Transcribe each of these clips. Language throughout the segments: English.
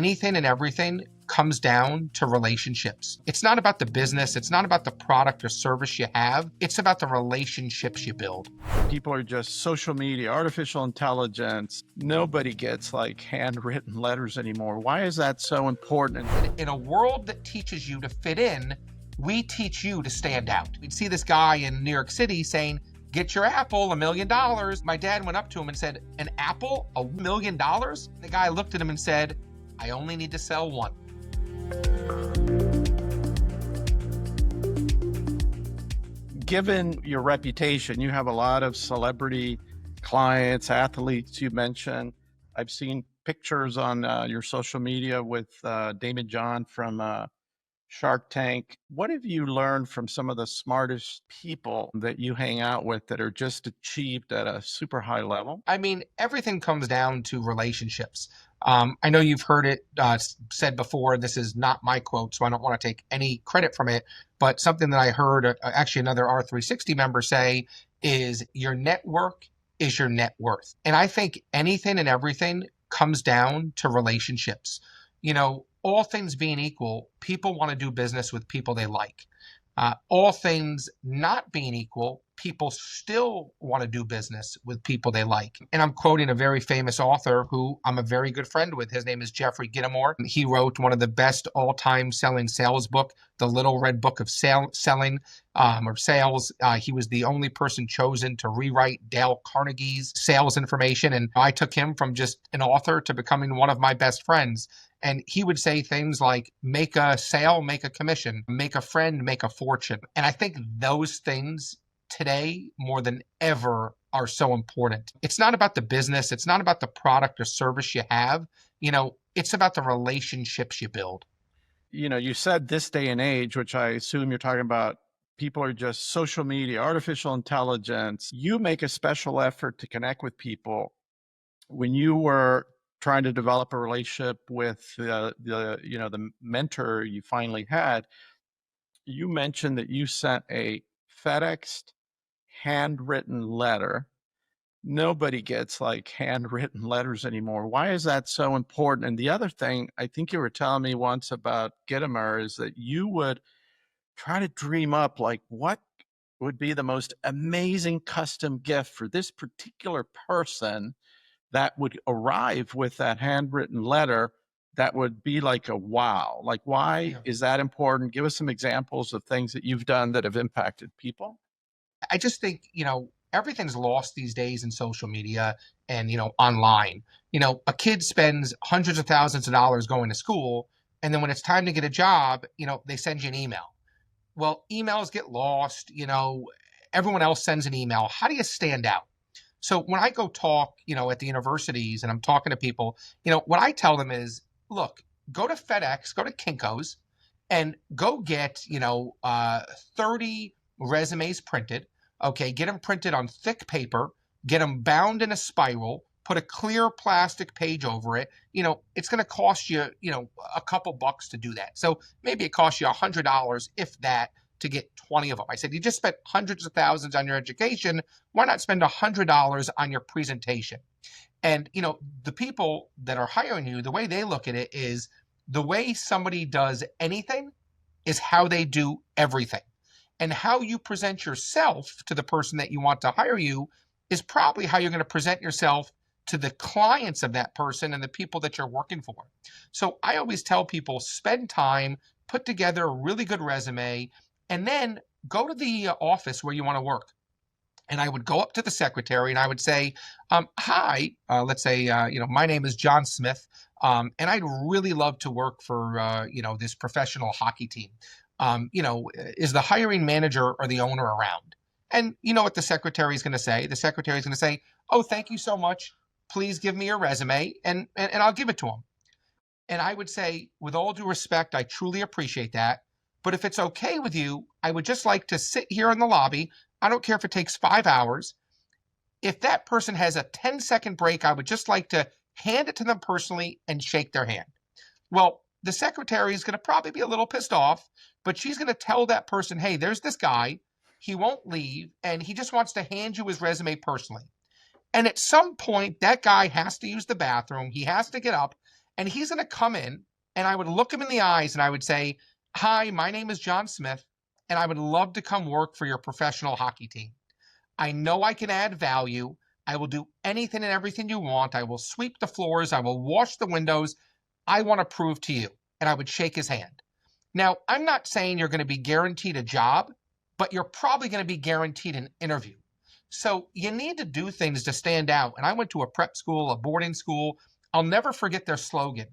anything and everything comes down to relationships. It's not about the business. It's not about the product or service you have. It's about the relationships you build. People are just social media, artificial intelligence. Nobody gets like handwritten letters anymore. Why is that so important? In a world that teaches you to fit in, we teach you to stand out. We'd see this guy in New York City saying, "Get your apple, $1 million." My dad went up to him and said, "An apple, $1 million?" The guy looked at him and said, "I only need to sell one." Given your reputation, you have a lot of celebrity clients, athletes you mentioned. I've seen pictures on your social media with Daymond John from Shark Tank. What have you learned from some of the smartest people that you hang out with that are just achieved at a super high level? I mean, everything comes down to relationships. I know you've heard it said before. This is not my quote, so I don't want to take any credit from it. But something that I heard actually another R360 member say is your network is your net worth. And I think anything and everything comes down to relationships. You know, all things being equal, people want to do business with people they like. All things not being equal, people still want to do business with people they like. And I'm quoting a very famous author who I'm a very good friend with. His name is Jeffrey Gitomer. He wrote one of the best all-time selling sales book, The Little Red Book of Selling or Sales. He was the only person chosen to rewrite Dale Carnegie's sales information. And I took him from just an author to becoming one of my best friends. And he would say things like, make a sale, make a commission, make a friend, make a fortune. And I think those things today more than ever are so important. It's not about the business. It's not about the product or service you have. You know, it's about the relationships you build. You know, you said this day and age, which I assume you're talking about, people are just social media, artificial intelligence. You make a special effort to connect with people. When you were trying to develop a relationship with the mentor you finally had, you mentioned that you sent a FedExed handwritten letter. Nobody gets like handwritten letters anymore. Why is that so important? And the other thing I think you were telling me once about Gitomer is that you would try to dream up like what would be the most amazing custom gift for this particular person that would arrive with that handwritten letter that would be like a wow. Like, why is that important? Give us some examples of things that you've done that have impacted people. I just think, you know, everything's lost these days in social media and, you know, online. You know, a kid spends hundreds of thousands of dollars going to school, and then when it's time to get a job, you know, they send you an email. Well, emails get lost, you know, everyone else sends an email. How do you stand out? So when I go talk, you know, at the universities and I'm talking to people, you know, what I tell them is, look, go to FedEx, go to Kinko's, and go get, 30 resumes printed. Okay, get them printed on thick paper, get them bound in a spiral, put a clear plastic page over it. You know, it's going to cost you, you know, a couple bucks to do that. So maybe it costs you $100, if that, to get 20 of them. I said, you just spent hundreds of thousands on your education. Why not spend $100 on your presentation? And, you know, the people that are hiring you, the way they look at it is the way somebody does anything is how they do everything. And how you present yourself to the person that you want to hire you is probably how you're going to present yourself to the clients of that person and the people that you're working for. So I always tell people, spend time, put together a really good resume, and then go to the office where you want to work. And I would go up to the secretary and I would say, hi, let's say, my name is John Smith, and I'd really love to work for, this professional hockey team. Is the hiring manager or the owner around? And you know what the secretary is going to say? The secretary is going to say, oh, thank you so much. Please give me your resume, and I'll give it to him. And I would say, with all due respect, I truly appreciate that. But if it's okay with you, I would just like to sit here in the lobby. I don't care if it takes 5 hours. If that person has a 10-second break, I would just like to hand it to them personally and shake their hand. Well, the secretary is going to probably be a little pissed off, but she's going to tell that person, hey, there's this guy. He won't leave, and he just wants to hand you his resume personally. And at some point, that guy has to use the bathroom. He has to get up, And he's going to come in, and I would look him in the eyes and I would say, "Hi, my name is John Smith, and I would love to come work for your professional hockey team. I know I can add value. I will do anything and everything you want. I will sweep the floors. I will wash the windows. I want to prove to you." And I would shake his hand. Now, I'm not saying you're going to be guaranteed a job, but you're probably going to be guaranteed an interview. So you need to do things to stand out. And I went to a prep school, a boarding school. I'll never forget their slogan.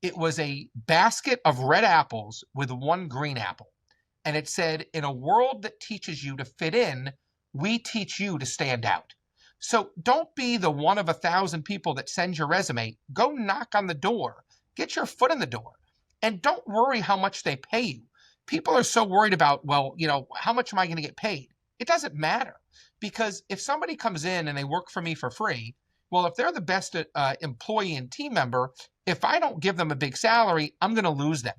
It was a basket of red apples with one green apple. And it said, "In a world that teaches you to fit in, we teach you to stand out." So don't be the one of 1,000 people that sends your resume. Go knock on the door. Get your foot in the door. And don't worry how much they pay you. People are so worried about, well, how much am I going to get paid? It doesn't matter. Because if somebody comes in and they work for me for free, well, if they're the best employee and team member, if I don't give them a big salary, I'm going to lose them.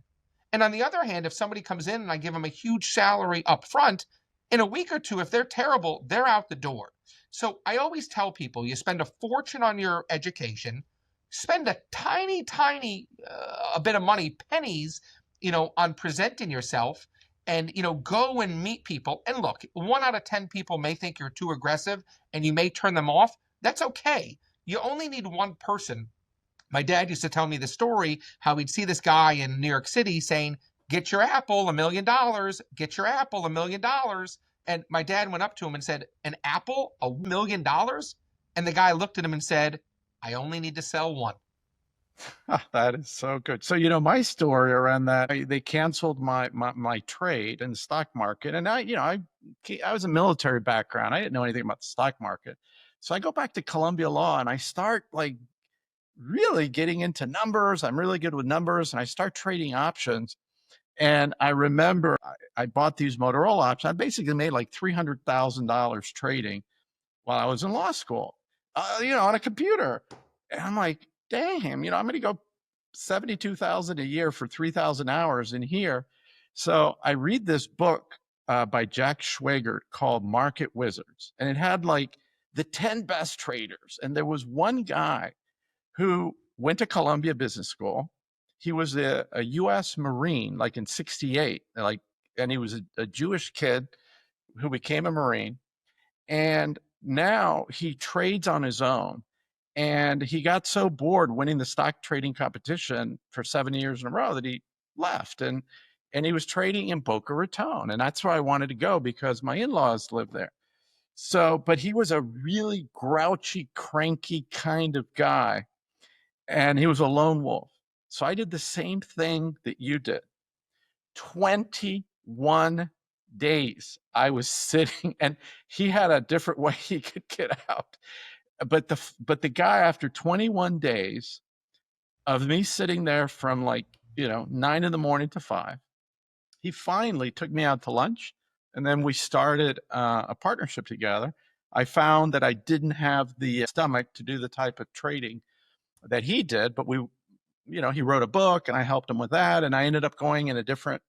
And on the other hand, if somebody comes in and I give them a huge salary up front, in a week or two, if they're terrible, they're out the door. So I always tell people, you spend a fortune on your education, spend a tiny a bit of money, pennies, on presenting yourself, and go and meet people. And look, 1 out of 10 people may think you're too aggressive and you may turn them off. That's okay. You only need one person. My dad used to tell me the story how he'd see this guy in New York City saying, "Get your apple, $1 million, get your apple, $1 million." And my dad went up to him and said, "An apple, $1 million?" And the guy looked at him and said, "I only need to sell one." That is so good. So, my story around that, they canceled my trade in the stock market. And I was a military background. I didn't know anything about the stock market. So I go back to Columbia Law and I start like really getting into numbers. I'm really good with numbers, and I start trading options. And I remember I bought these Motorola options. I basically made like $300,000 trading while I was in law school, on a computer. And I'm like, damn, I'm going to go 72,000 a year for 3,000 hours in here. So I read this book by Jack Schwager called Market Wizards, and it had like the 10 best traders. And there was one guy who went to Columbia Business School. He was a U.S. Marine, like in '68, and he was a Jewish kid who became a Marine. And now he trades on his own. And he got so bored winning the stock trading competition for 7 years in a row that he left. And he was trading in Boca Raton. And that's where I wanted to go because my in-laws lived there. So, but he was a really grouchy, cranky kind of guy. And he was a lone wolf. So I did the same thing that you did. 21 days I was sitting, and he had a different way he could get out. But the guy, after 21 days of me sitting there from 9 in the morning to 5, he finally took me out to lunch, and then we started a partnership together. I found that I didn't have the stomach to do the type of trading that he did, but he wrote a book and I helped him with that, and I ended up going in a different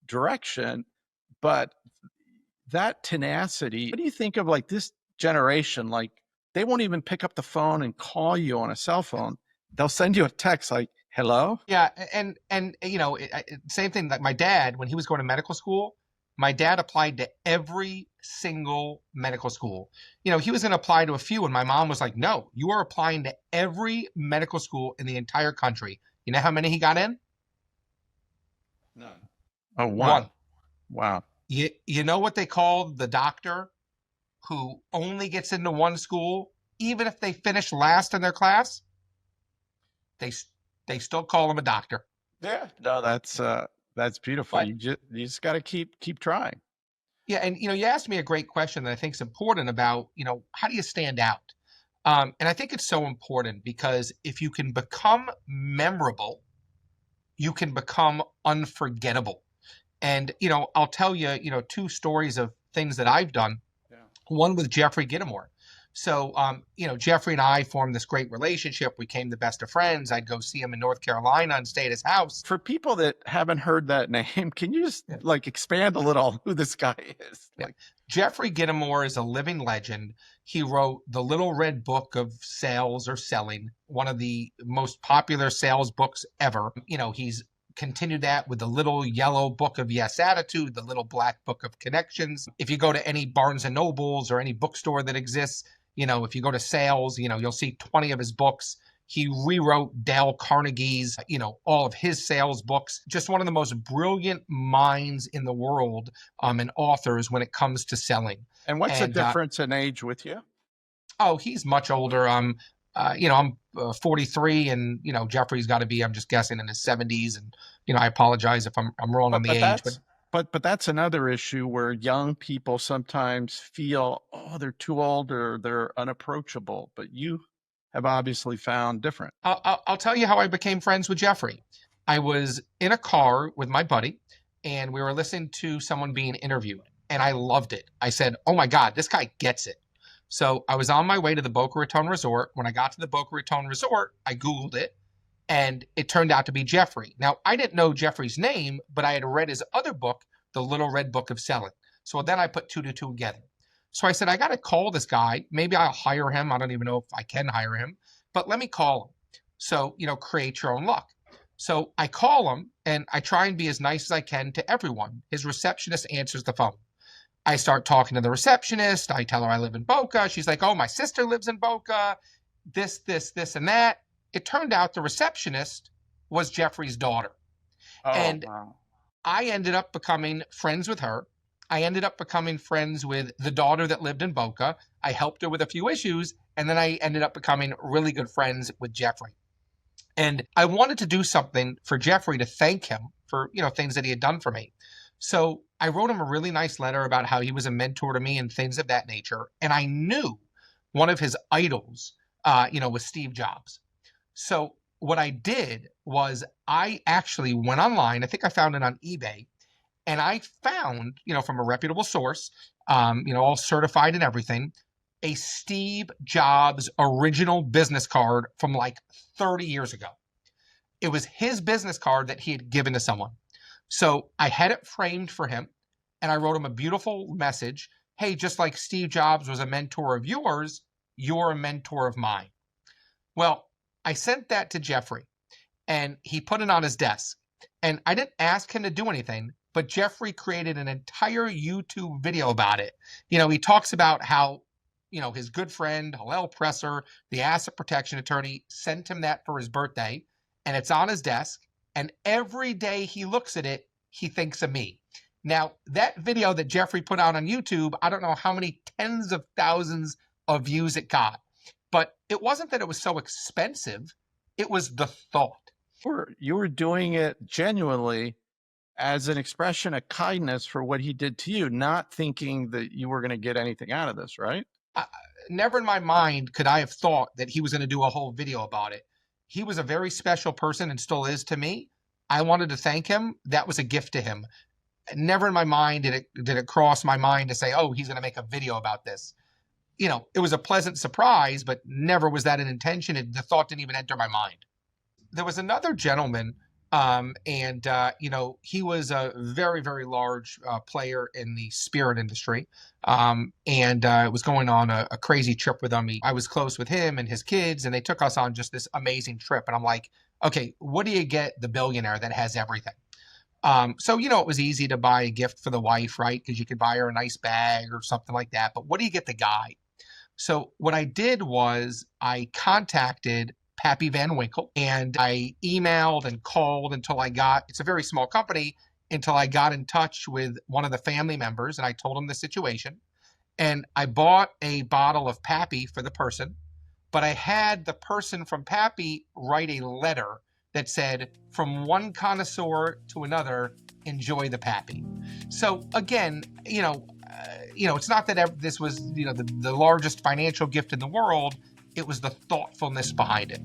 direction. But that tenacity, what do you think of this generation? They won't even pick up the phone and call you on a cell phone. They'll send you a text like, "Hello?" Yeah, and same thing. Like my dad, when he was going to medical school, my dad applied to every single medical school. He was going to apply to a few, and my mom was like, "No, you are applying to every medical school in the entire country." You know how many he got in? None. Oh, one. One. Wow. You know what they call the doctor who only gets into one school, even if they finish last in their class? They still call him a doctor. Yeah. No, that's beautiful. But You just got to keep trying. yeah, and you asked me a great question that I think is important about, how do you stand out? And I think it's so important because if you can become memorable, you can become unforgettable. And I'll tell you, 2 stories of things that I've done. Yeah. One with Jeffrey Gittimore. So, Jeffrey and I formed this great relationship. We became the best of friends. I'd go see him in North Carolina and stay at his house. For people that haven't heard that name, can you just expand a little on who this guy is? Yeah. Jeffrey Gitomer is a living legend. He wrote The Little Red Book of Sales or Selling, one of the most popular sales books ever. He's continued that with the Little Yellow Book of Yes Attitude, the Little Black Book of Connections. If you go to any Barnes and Nobles or any bookstore that exists, if you go to sales, you'll see 20 of his books. He rewrote Dale Carnegie's, all of his sales books. Just one of the most brilliant minds in the world, and authors when it comes to selling. And what's the And difference in age with you? he's much older. I'm 43, and Jeffrey's got to be, I'm just guessing, in his 70s. And I apologize if I'm wrong on the age, but that's another issue where young people sometimes feel, oh, they're too old or they're unapproachable. But you have obviously found different. I'll tell you how I became friends with Jeffrey. I was in a car with my buddy, and we were listening to someone being interviewed, and I loved it. I said, oh my God, this guy gets it. So I was on my way to the Boca Raton Resort. When I got to the Boca Raton Resort, I Googled it, and it turned out to be Jeffrey. Now, I didn't know Jeffrey's name, but I had read his other book, The Little Red Book of Selling. So then I put two to two together. So I said, I got to call this guy. Maybe I'll hire him. I don't even know if I can hire him, but let me call him. So, create your own luck. So I call him, and I try and be as nice as I can to everyone. His receptionist answers the phone. I start talking to the receptionist. I tell her I live in Boca. She's like, oh, my sister lives in Boca. This, and that. It turned out the receptionist was Jeffrey's daughter. Oh, and wow. I ended up becoming friends with her. I ended up becoming friends with the daughter that lived in Boca. I helped her with a few issues, and then I ended up becoming really good friends with Jeffrey. And I wanted to do something for Jeffrey to thank him for, things that he had done for me. So I wrote him a really nice letter about how he was a mentor to me and things of that nature. And I knew one of his idols, was Steve Jobs. So what I did was I actually went online. I think I found it on eBay. And I found, from a reputable source, all certified and everything, a Steve Jobs original business card from like 30 years ago. It was his business card that he had given to someone. So I had it framed for him, and I wrote him a beautiful message. Hey, just like Steve Jobs was a mentor of yours, you're a mentor of mine. Well, I sent that to Jeffrey, and he put it on his desk. And I didn't ask him to do anything, but Jeffrey created an entire YouTube video about it. He talks about how, his good friend, Hillel, the asset protection attorney, sent him that for his birthday, and it's on his desk. And every day he looks at it, he thinks of me. Now, that video that Jeffrey put out on YouTube, I don't know how many tens of thousands of views it got. But it wasn't that it was so expensive. It was the thought. You were doing it genuinely as an expression of kindness for what he did to you, not thinking that you were going to get anything out of this, right? Never in my mind could I have thought that he was going to do a whole video about it. He was a very special person and still is to me. I wanted to thank him. That was a gift to him. Never in my mind did it cross my mind to say, oh, he's going to make a video about this. It was a pleasant surprise, but never was that an intention. The thought didn't even enter my mind. There was another gentleman, and he was a very, very large player in the spirit industry, and was going on a crazy trip with him. I was close with him and his kids, and they took us on just this amazing trip. And I'm like, okay, what do you get the billionaire that has everything? So, it was easy to buy a gift for the wife, right? Because you could buy her a nice bag or something like that. But what do you get the guy? So what I did was I contacted Pappy Van Winkle, and I emailed and called until it's a very small company, until I got in touch with one of the family members, and I told him the situation. And I bought a bottle of Pappy for the person, but I had the person from Pappy write a letter that said, from one connoisseur to another, enjoy the Pappy. So again, it's not that this was, the largest financial gift in the world. It was the thoughtfulness behind it.